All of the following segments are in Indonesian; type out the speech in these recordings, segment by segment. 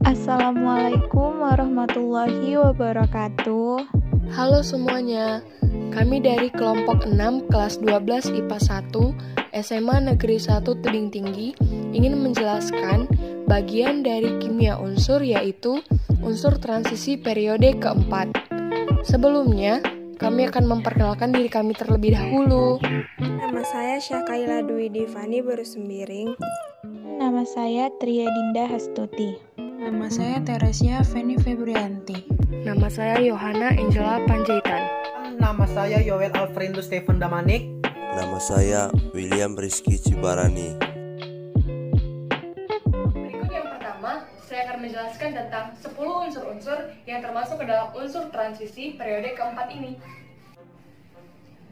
Assalamualaikum warahmatullahi wabarakatuh. Halo semuanya, kami dari kelompok 6 kelas 12 IPA 1 SMA Negeri 1 Tebing Tinggi ingin menjelaskan bagian dari kimia unsur, yaitu unsur transisi periode keempat. Sebelumnya, kami akan memperkenalkan diri kami terlebih dahulu. Nama saya Syakaila Dwi Divani Berusembiring. Nama saya Tria Dinda Hastuti. Nama saya Teresia Feni Febrianti. Nama saya Yohana Angela Panjaitan. Nama saya Yoel Alfrindo Stephen Damanik. Nama saya William Rizky Cibarani. Berikut yang pertama, saya akan menjelaskan tentang 10 unsur-unsur yang termasuk ke dalam unsur transisi periode keempat ini.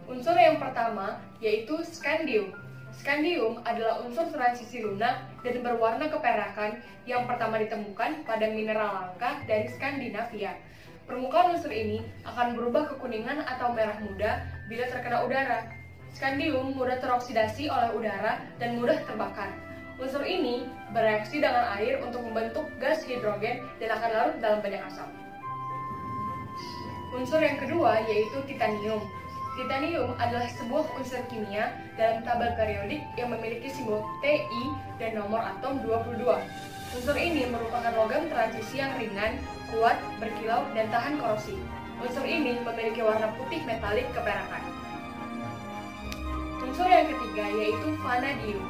Unsur yang pertama yaitu skandium. Skandium adalah unsur transisi lunak dan berwarna keperakan yang pertama ditemukan pada mineral langka dari Skandinavia. Permukaan unsur ini akan berubah kekuningan atau merah muda bila terkena udara. Skandium mudah teroksidasi oleh udara dan mudah terbakar. Unsur ini bereaksi dengan air untuk membentuk gas hidrogen dan akan larut dalam banyak asap. Unsur yang kedua yaitu titanium. Titanium adalah sebuah unsur kimia dalam tabel periodik yang memiliki simbol Ti dan nomor atom 22. Unsur ini merupakan logam transisi yang ringan, kuat, berkilau, dan tahan korosi. Unsur ini memiliki warna putih metalik keperakan. Unsur yang ketiga yaitu vanadium.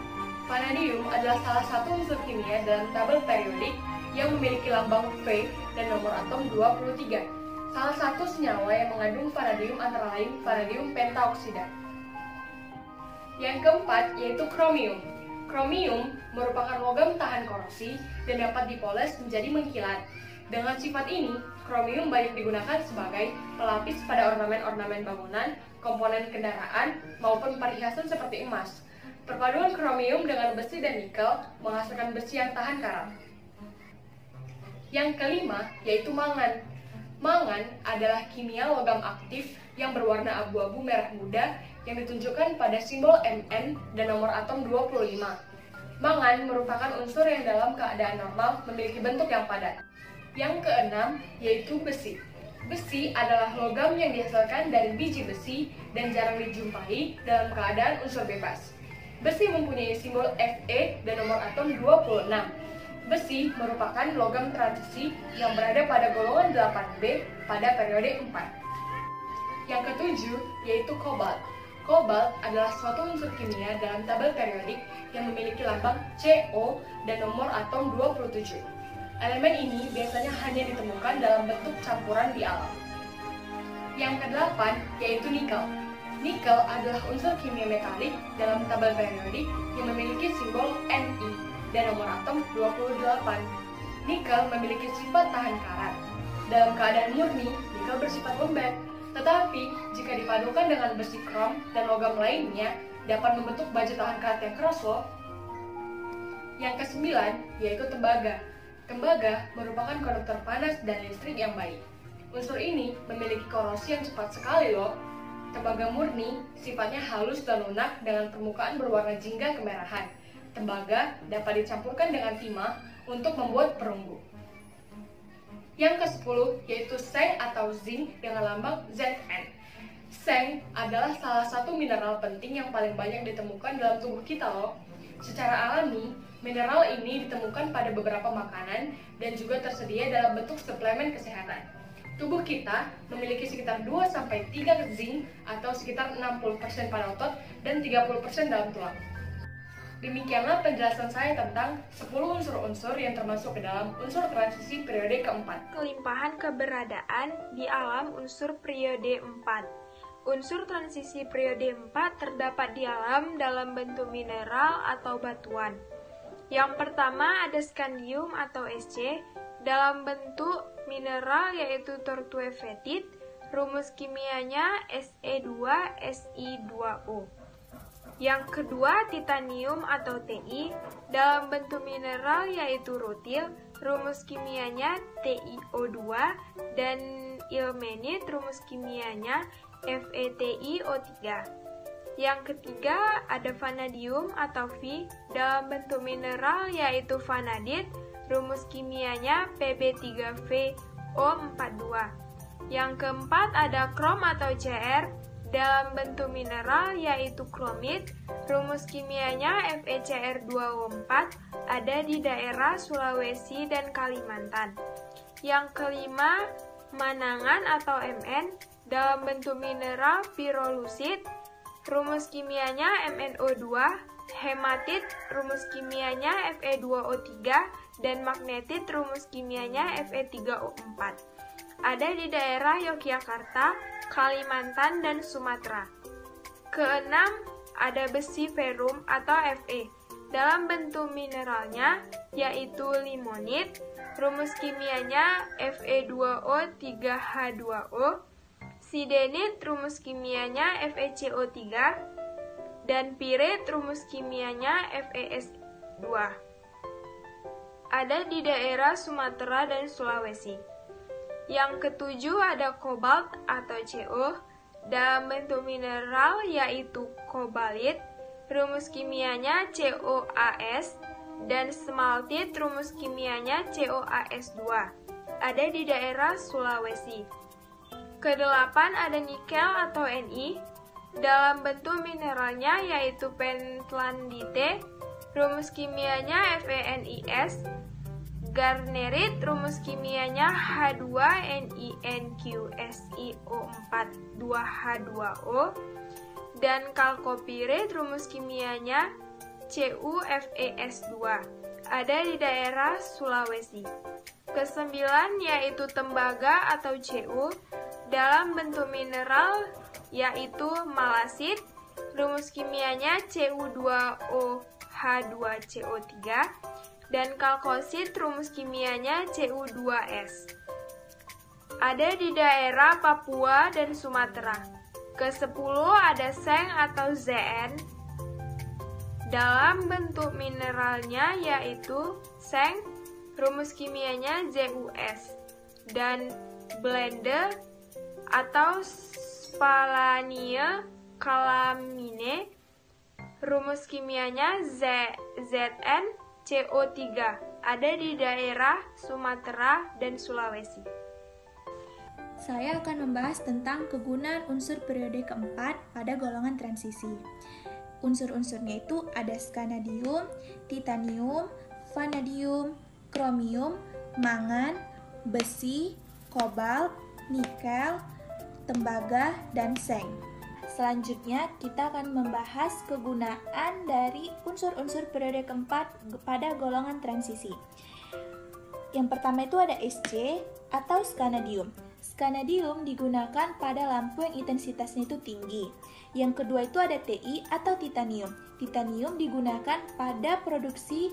Vanadium adalah salah satu unsur kimia dalam tabel periodik yang memiliki lambang V dan nomor atom 23. Salah satu senyawa yang mengandung vanadium antara lain vanadium pentaoksida. Yang keempat yaitu kromium. Kromium merupakan logam tahan korosi dan dapat dipoles menjadi mengkilat. Dengan sifat ini, kromium banyak digunakan sebagai pelapis pada ornamen-ornamen bangunan, komponen kendaraan, maupun perhiasan seperti emas. Perpaduan kromium dengan besi dan nikel menghasilkan besi yang tahan karat. Yang kelima yaitu mangan. Mangan adalah kimia logam aktif yang berwarna abu-abu merah muda yang ditunjukkan pada simbol Mn dan nomor atom 25. Mangan merupakan unsur yang dalam keadaan normal memiliki bentuk yang padat. Yang keenam yaitu besi. Besi adalah logam yang dihasilkan dari biji besi dan jarang dijumpai dalam keadaan unsur bebas. Besi mempunyai simbol Fe dan nomor atom 26. Besi merupakan logam transisi yang berada pada golongan 8B pada periode 4. Yang ketujuh yaitu kobalt. Kobalt adalah suatu unsur kimia dalam tabel periodik yang memiliki lambang Co dan nomor atom 27. Elemen ini biasanya hanya ditemukan dalam bentuk campuran di alam. Yang kedelapan yaitu nikel. Nikel adalah unsur kimia metalik dalam tabel periodik yang memiliki simbol Ni dan nomor atom 28. Nikel memiliki sifat tahan karat. Dalam keadaan murni, nikel bersifat lembek. Tetapi, jika dipadukan dengan besi krom dan logam lainnya, dapat membentuk baja tahan karat yang keras loh. Yang kesembilan, yaitu tembaga. Tembaga merupakan konduktor panas dan listrik yang baik. Unsur ini memiliki korosi yang cepat sekali loh. Tembaga murni sifatnya halus dan lunak dengan permukaan berwarna jingga kemerahan. Tembaga dapat dicampurkan dengan timah untuk membuat perunggu. Yang ke-10 yaitu seng atau zinc dengan lambang Zn. Seng adalah salah satu mineral penting yang paling banyak ditemukan dalam tubuh kita loh. Secara alami, mineral ini ditemukan pada beberapa makanan dan juga tersedia dalam bentuk suplemen kesehatan. Tubuh kita memiliki sekitar 2-3 zinc atau sekitar 60% pada otot dan 30% dalam tulang. Demikianlah penjelasan saya tentang 10 unsur-unsur yang termasuk ke dalam unsur transisi periode keempat. Kelimpahan keberadaan di alam unsur periode 4. Unsur transisi periode 4 terdapat di alam dalam bentuk mineral atau batuan. Yang pertama ada skandium atau Sc dalam bentuk mineral yaitu tortuevetit, rumus kimianya Se2Si2O. Yang kedua, titanium atau Ti dalam bentuk mineral yaitu rutil, rumus kimianya TiO2, dan ilmenit, rumus kimianya FeTiO3. Yang ketiga, ada vanadium atau V dalam bentuk mineral yaitu vanadit, rumus kimianya Pb3VO42. Yang keempat ada krom atau Cr dalam bentuk mineral yaitu kromit, rumus kimianya FeCr2O4, ada di daerah Sulawesi dan Kalimantan. Yang kelima, manangan atau Mn dalam bentuk mineral pirolusit, rumus kimianya MnO2, hematit, rumus kimianya Fe2O3, dan magnetit, rumus kimianya Fe3O4. Ada di daerah Yogyakarta, Kalimantan, dan Sumatera. Keenam, ada besi ferum atau Fe dalam bentuk mineralnya yaitu limonit, rumus kimianya Fe2O3H2O, sidenit, rumus kimianya FeCO3, dan pirit, rumus kimianya FeS2. Ada di daerah Sumatera dan Sulawesi. Yang ketujuh ada kobalt atau Co dalam bentuk mineral yaitu kobalit, rumus kimianya CoAs, dan smaltit, rumus kimianya CoAs2. Ada di daerah Sulawesi. Kedelapan ada nikel atau Ni dalam bentuk mineralnya yaitu pentlandite, rumus kimianya FeNiS, garnerit, rumus kimianya H2NiNQSiO4 dan kalkopirit, rumus kimianya CuFeS2. Ada di daerah Sulawesi. Kesembilan yaitu tembaga atau Cu dalam bentuk mineral yaitu malasit, rumus kimianya Cu2OH2CO3, dan kalkosit, rumus kimianya Cu2S. Ada di daerah Papua dan Sumatera. Ke-10 ada seng atau Zn dalam bentuk mineralnya yaitu seng, rumus kimianya Zus, dan blende atau spalania calamine, rumus kimianya Zn CO3, ada di daerah Sumatera dan Sulawesi. Saya akan membahas tentang kegunaan unsur periode keempat pada golongan transisi. Unsur-unsurnya itu ada skanadium, titanium, vanadium, kromium, mangan, besi, kobalt, nikel, tembaga, dan seng. Selanjutnya, kita akan membahas kegunaan dari unsur-unsur periode keempat pada golongan transisi. Yang pertama itu ada Sc atau skanadium. Skanadium digunakan pada lampu yang intensitasnya itu tinggi. Yang kedua itu ada Ti atau titanium. Titanium digunakan pada produksi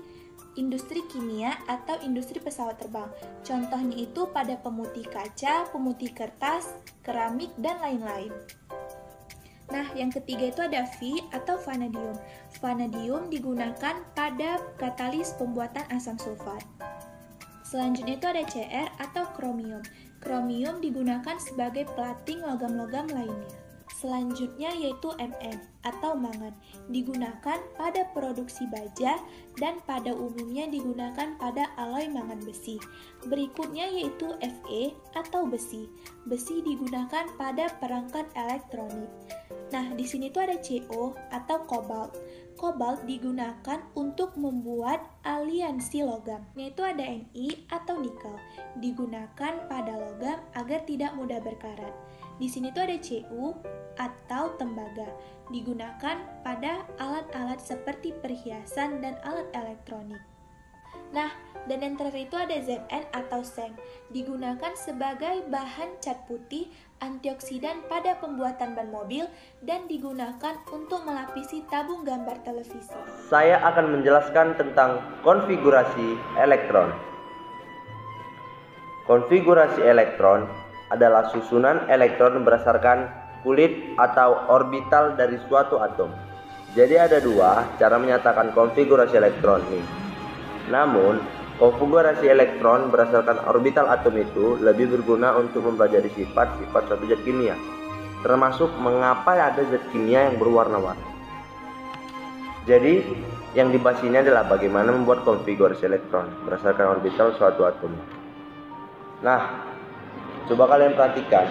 industri kimia atau industri pesawat terbang. Contohnya itu pada pemutih kaca, pemutih kertas, keramik, dan lain-lain. Nah, yang ketiga itu ada V atau vanadium. Vanadium digunakan pada katalis pembuatan asam sulfat. Selanjutnya itu ada Cr atau kromium. Kromium digunakan sebagai plating logam-logam lainnya. Selanjutnya yaitu Mn atau mangan. Digunakan pada produksi baja dan pada umumnya digunakan pada alloy mangan besi. Berikutnya yaitu Fe atau besi. Besi digunakan pada perangkat elektronik. Nah, di sini tuh ada Co atau kobalt. Kobalt digunakan untuk membuat aliansi logam, yaitu ada Ni atau nikel. Digunakan pada logam agar tidak mudah berkarat. Di sini tuh ada Cu atau tembaga. Digunakan pada alat-alat seperti perhiasan dan alat elektronik. Nah, dan yang terakhir itu ada Zn atau seng. Digunakan sebagai bahan cat putih antioksidan pada pembuatan ban mobil dan digunakan untuk melapisi tabung gambar televisi. Saya akan menjelaskan tentang konfigurasi elektron. Konfigurasi elektron adalah susunan elektron berdasarkan kulit atau orbital dari suatu atom. Jadi ada dua cara menyatakan konfigurasi elektron ini. Namun, konfigurasi elektron berdasarkan orbital atom itu lebih berguna untuk mempelajari sifat-sifat suatu zat kimia, termasuk mengapa ada zat kimia yang berwarna-warni. Jadi, Yang dibahas ini adalah bagaimana membuat konfigurasi elektron berdasarkan orbital suatu atom. Nah, coba kalian perhatikan.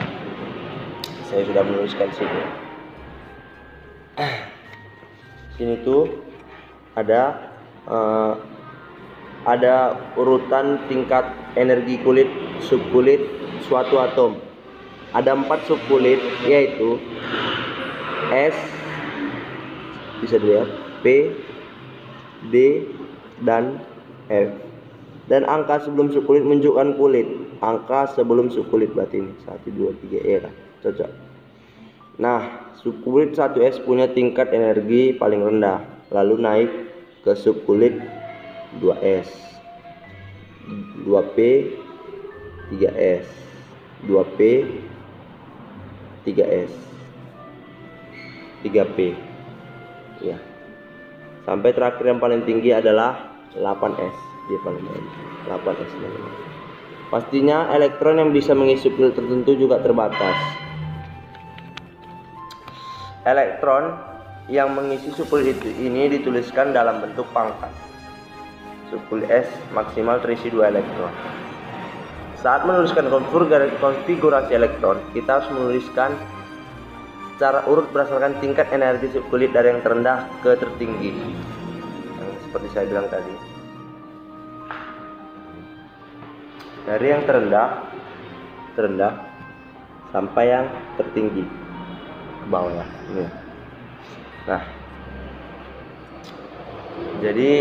Saya sudah menuliskan sini. Sini tuh ada urutan tingkat energi kulit, subkulit suatu atom. Ada 4 subkulit, yaitu S, bisa dilihat, P, D, dan F. Dan angka sebelum subkulit menunjukkan kulit. Angka sebelum subkulit berarti ini 1, 2, 3, ya kan? Cocok. Nah, subkulit 1S punya tingkat energi paling rendah, lalu naik ke subkulit 2S, 2P, 3S, 2P, 3S, 3P, ya. Sampai terakhir yang paling tinggi adalah 8S, dia paling tinggi, 8S. Pastinya elektron yang bisa mengisi subkulit tertentu juga terbatas. Elektron yang mengisi subkulit ini dituliskan dalam bentuk pangkat. Subkulit S maksimal terisi 2 elektron. Saat menuliskan konfigurasi elektron, kita harus menuliskan secara urut berdasarkan tingkat energi subkulit dari yang terendah ke tertinggi. Seperti saya bilang tadi. Dari yang terendah sampai yang tertinggi ke bawah ya. Ini. Nah, jadi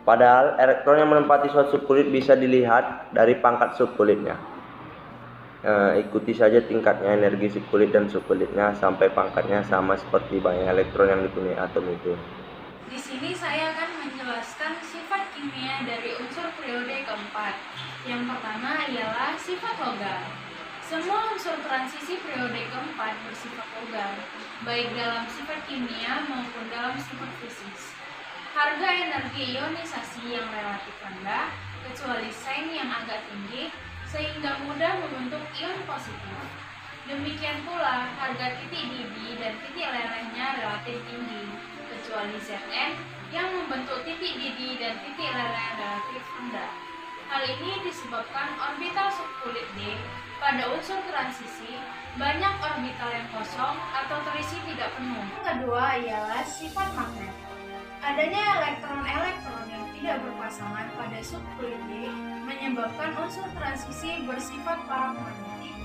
padahal elektron yang menempati suatu subkulit bisa dilihat dari pangkat subkulitnya. Ikuti saja tingkatnya energi subkulit dan subkulitnya sampai pangkatnya sama seperti banyak elektron yang dipunyai atom itu. Di sini saya akan menjelaskan sifat kimia dari unsur periode keempat. Yang pertama ialah sifat logam. Semua unsur transisi periode keempat bersifat logam, baik dalam sifat kimia maupun dalam sifat fisik. Harga energi ionisasi yang relatif rendah, kecuali Seng yang agak tinggi, sehingga mudah membentuk ion positif. Demikian pula harga titik didih dan titik lelehnya relatif tinggi, kecuali Zn yang membentuk titik didih dan titik leleh relatif rendah. Hal ini disebabkan orbital subkulit D pada unsur transisi banyak orbital yang kosong atau terisi tidak penuh. Yang kedua ialah sifat magnet. Adanya elektron-elektron yang tidak berpasangan pada subkulit D menyebabkan unsur transisi bersifat paramagnetik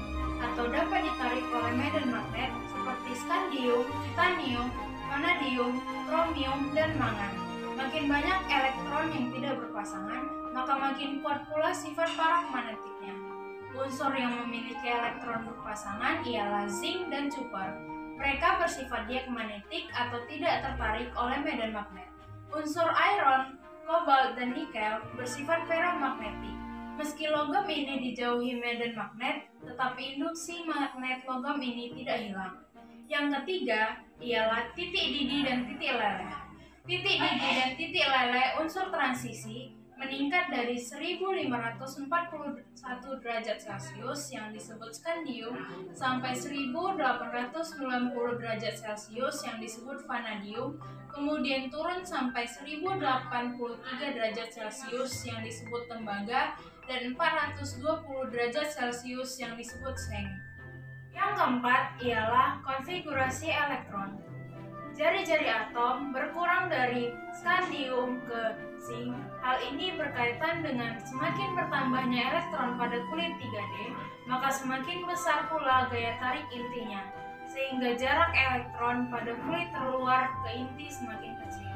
atau dapat ditarik oleh medan magnet seperti skandium, titanium, vanadium, kromium, dan mangan. Makin banyak elektron yang tidak berpasangan, maka makin kuat pula sifat paramagnetiknya. Unsur yang memiliki elektron berpasangan ialah zinc dan copper. Mereka bersifat diamagnetik atau tidak tertarik oleh medan magnet. Unsur iron, kobalt, dan nikel bersifat ferromagnetik. Meski logam ini dijauhi medan magnet, tetapi induksi magnet logam ini tidak hilang. Yang ketiga ialah titik didih dan titik leleh. Titik didih dan titik leleh unsur transisi meningkat dari 1541 derajat Celcius yang disebut skandium sampai 1890 derajat Celcius yang disebut vanadium, kemudian turun sampai 1083 derajat Celcius yang disebut tembaga, dan 420 derajat Celcius yang disebut Seng. Yang keempat ialah konfigurasi elektron. Jari-jari atom berkurang dari skandium ke zinc. Hal ini berkaitan dengan semakin bertambahnya elektron pada kulit 3D, maka semakin besar pula gaya tarik intinya, sehingga jarak elektron pada kulit terluar ke inti semakin kecil.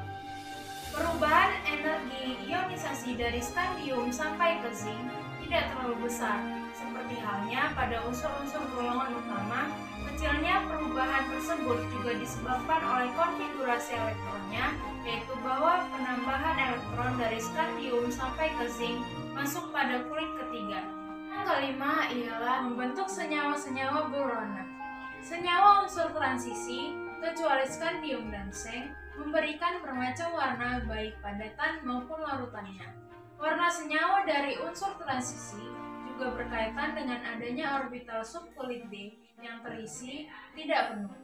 Perubahan energi ionisasi dari skandium sampai ke zinc tidak terlalu besar, seperti halnya pada unsur-unsur golongan utama. Kecilnya perubahan tersebut juga disebabkan oleh konfigurasi elektronnya, yaitu bahwa penambahan elektron dari skandium sampai ke zinc masuk pada kulit ketiga. Yang kelima ialah membentuk senyawa-senyawa berwarna. Senyawa unsur transisi, kecuali skandium dan Seng, memberikan bermacam warna baik padatan maupun larutannya. Warna senyawa dari unsur transisi juga berkaitan dengan adanya orbital subkulit D yang terisi tidak penuh.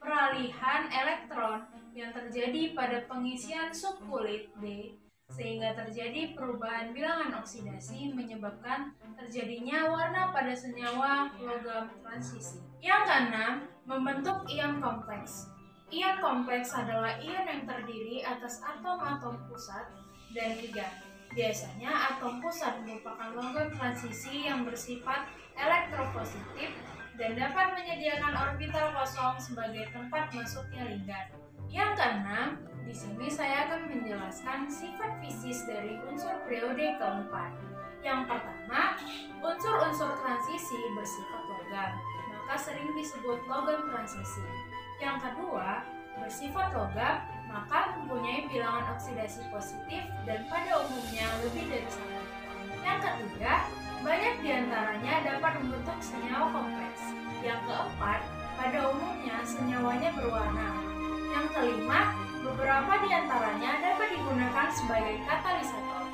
peralihan elektron yang terjadi pada pengisian subkulit D sehingga terjadi perubahan bilangan oksidasi menyebabkan terjadinya warna pada senyawa logam transisi. Yang keenam, membentuk ion kompleks. Ion kompleks adalah ion yang terdiri atas atom-atom pusat dan ligan. Biasanya atom pusat merupakan logam transisi yang bersifat elektropositif dan dapat menyediakan orbital kosong sebagai tempat masuknya ligan. Yang keenam, di sini saya akan menjelaskan sifat fisis dari unsur periode keempat. Yang pertama, unsur-unsur transisi bersifat logam, maka sering disebut logam transisi. Yang kedua, bersifat logam, maka mempunyai bilangan oksidasi positif dan pada umumnya lebih dari 1. Yang ketiga, banyak diantaranya dapat membentuk senyawa kompleks. Yang keempat, pada umumnya senyawanya berwarna. Yang kelima, beberapa diantaranya dapat digunakan sebagai katalisator.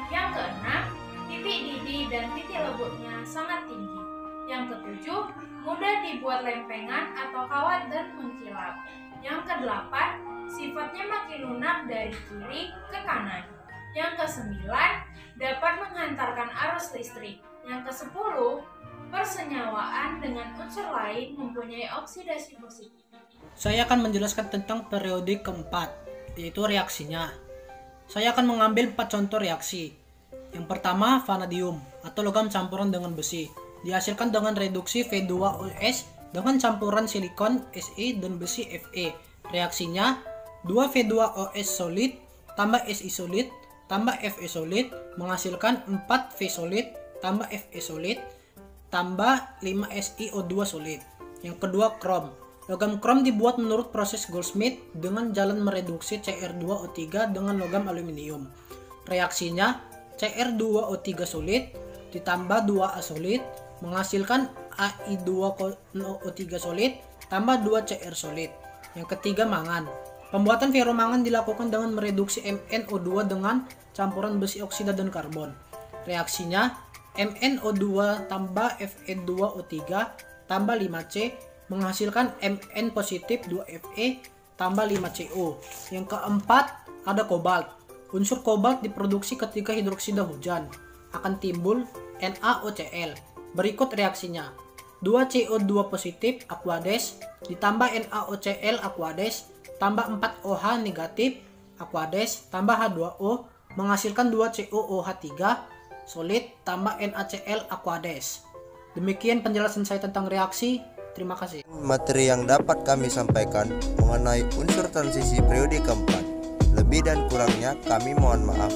Yang keenam, titik didih dan titik lebutnya sangat tinggi. Yang ketujuh, mudah dibuat lempengan atau kawat dan mengkilap. Yang kedelapan, sifatnya makin lunak dari kiri ke kanan. Yang kesembilan, dapat menghantarkan arus listrik. Yang kesepuluh, persenyawaan dengan unsur lain mempunyai oksidasi positif. Saya akan menjelaskan tentang periode keempat, yaitu reaksinya. Saya akan mengambil 4 contoh reaksi. Yang pertama, vanadium atau logam campuran dengan besi. Dihasilkan dengan reduksi V2OS dengan campuran silikon Se dan besi Fe. Reaksinya 2 V2OS solid tambah Si solid tambah Fe solid menghasilkan 4 V solid tambah Fe solid tambah 5 SiO2 solid. Yang kedua, krom. Logam krom dibuat menurut proses Goldschmidt dengan jalan mereduksi Cr2O3 dengan logam aluminium. Reaksinya Cr2O3 solid ditambah 2A solid menghasilkan Ai2O3 solid tambah 2 Cr solid. Yang ketiga, mangan. Pembuatan ferromangan dilakukan dengan mereduksi MnO2 dengan campuran besi oksida dan karbon. Reaksinya MnO2 tambah Fe2O3 tambah 5C menghasilkan Mn positif 2Fe tambah 5CO. Yang keempat, ada kobalt. Unsur kobalt diproduksi ketika hidroksida hujan. Akan timbul NaOCl. Berikut reaksinya. 2CO2 positif Aquades ditambah NaOCl Aquades tambah 4OH negatif Aquades tambah H2O menghasilkan 2COOH3 solid tambah NaCl Aquades. Demikian penjelasan saya tentang reaksi. Terima kasih. Materi yang dapat kami sampaikan mengenai unsur transisi periode keempat. Lebih dan kurangnya kami mohon maaf.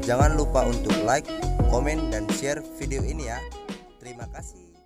Jangan lupa untuk like, komen, dan share video ini ya. Terima kasih.